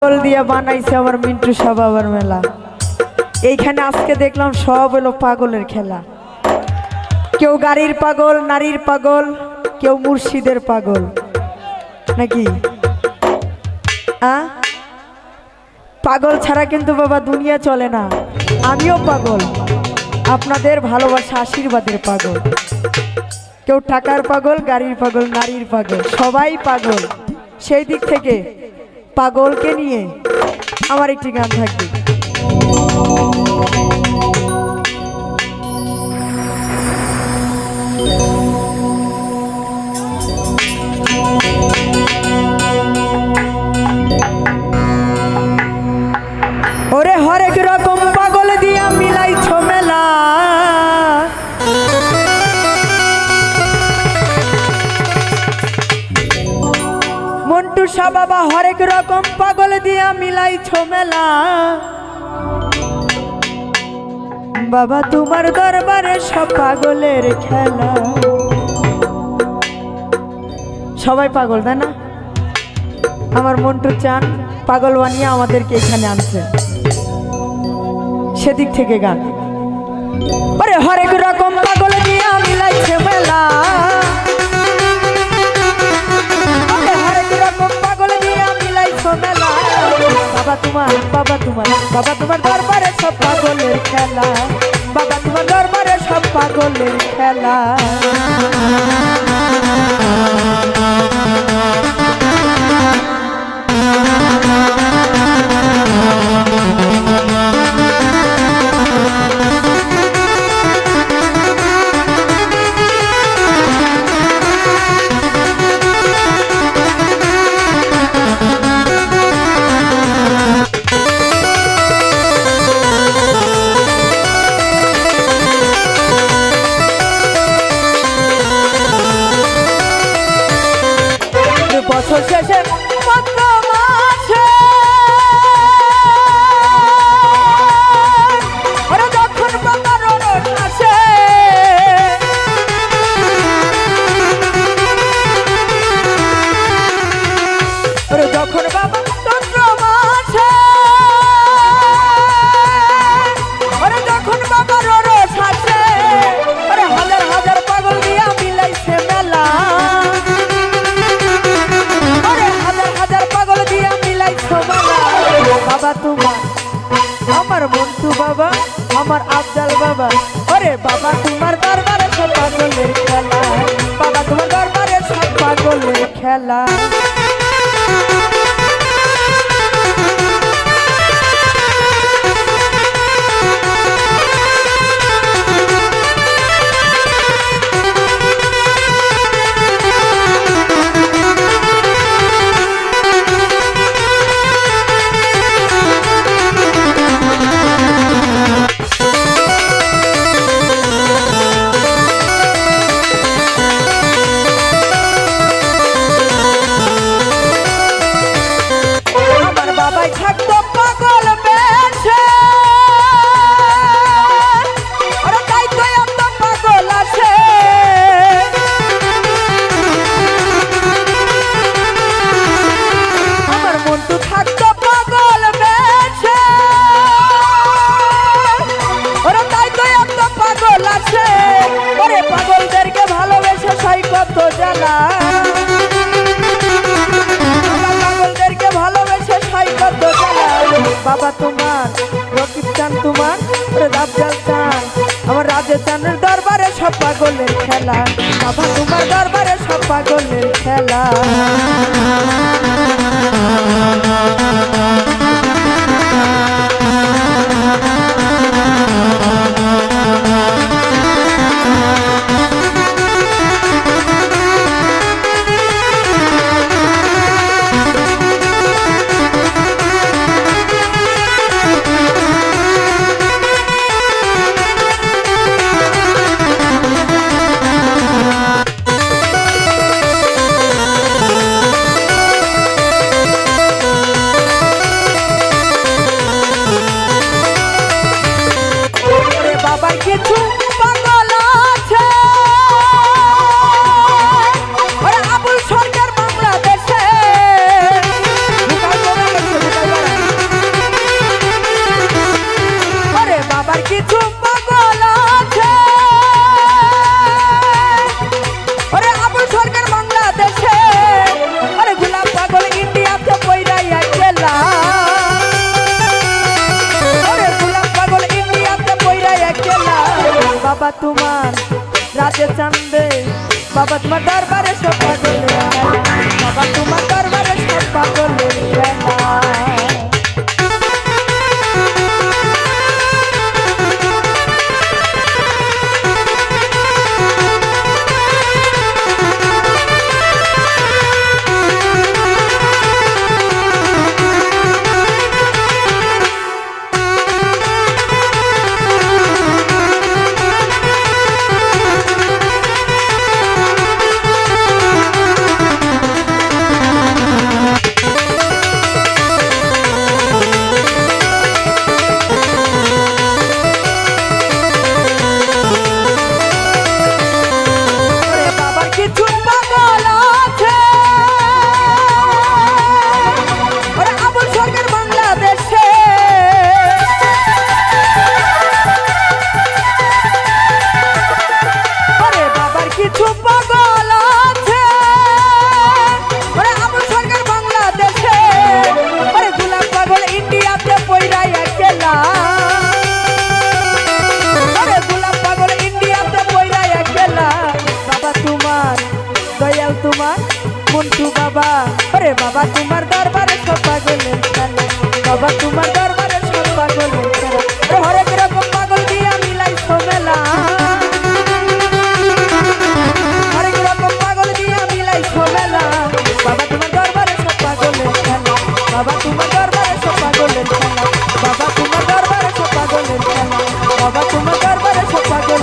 পাগল দিয়া বানাইছে আমার মিন্টু সাহ বাবার মেলা। এইখানে আজকে দেখলাম সব হলো পাগলের খেলা। কেউ গাড়ির পাগল, নারীর পাগল, কেউ মুর্শিদের পাগল, নাকি পাগল ছাড়া কিন্তু বাবা দুনিয়া চলে না। আমিও পাগল, আপনাদের ভালোবাসা আশীর্বাদের পাগল। কেউ টাকার পাগল, গাড়ির পাগল, নারীর পাগল, সবাই পাগল। সেই দিক থেকে পাগলকে নিয়ে আমার একটি গান থাকবে। ওরে হরেক রকম পাগল দিয়া মিলাইছ মেলা, মন্টু সাহ বাবা হরেক রকম পাগল দিয়া মিলাইছ মেলা। বাবা তোমার দরবারে সব পাগলের খেলা। সবাই পাগল, তাই না? আমার মন্টু চান পাগল বানিয়ে আমাদেরকে এখানে আনছে। সেদিক থেকে গান। আরে হরেক রকম পাগল দিয়া মিলাইছে মেলা, হরেক রকম পাগল দিয়া মিলাইছে মেলা। বাবা তোমার, বাবা তোমার, বাবা তোমার দরবারে সব পাগলের খেলা। বাবা তোমার দরবারে সব পাগলের খেলা। বছর শেষে মাত্র মাসে ওরা যখন বাবার রোড আসে, ওরা যখন বাবা চন্দ্র মাসে, ওরা যখন বাবার রোড আসে, ওরা হাজার হাজার পাগল দিয়া মিলাইছে মেলা। বাবা তোমার, আমার মন্টু বাবা, আমার আফজাল বাবা, ওরে বাবা তোমার দরবারে সব পাগলের খেলা। বাবা তোমার দরবারে সব পাগলের খেলা। বাবা তোমার, রকিব চান তোমার, আফজাল চান, আমার রাজে চানের দরবারে সব পাগলের খেলা। বাবা তোমার দরবারে সব পাগলের খেলা। দরবারে সব পাগলের খেলা বাবা তোমার দরবারে সব পাগলের খেলা তোমার মন্টু বাবা ওরে বাবা তোমার দরবারে সব পাগলের খেলা বাবা তোমার দরবারে সব পাগলের খেলা হরেক রকম পাগল দিয়া মিলাই মেলা হরেক রকম পাগল দিয়া মিলাই মেলা বাবা তোমার দরবারে সব পাগলের খেলা বাবা তোমার দরবারে সব পাগলের খেলা বাবা তোমার দরবারে সব পাগলের খেলা বাবা তোমার দরবারে সব পাগল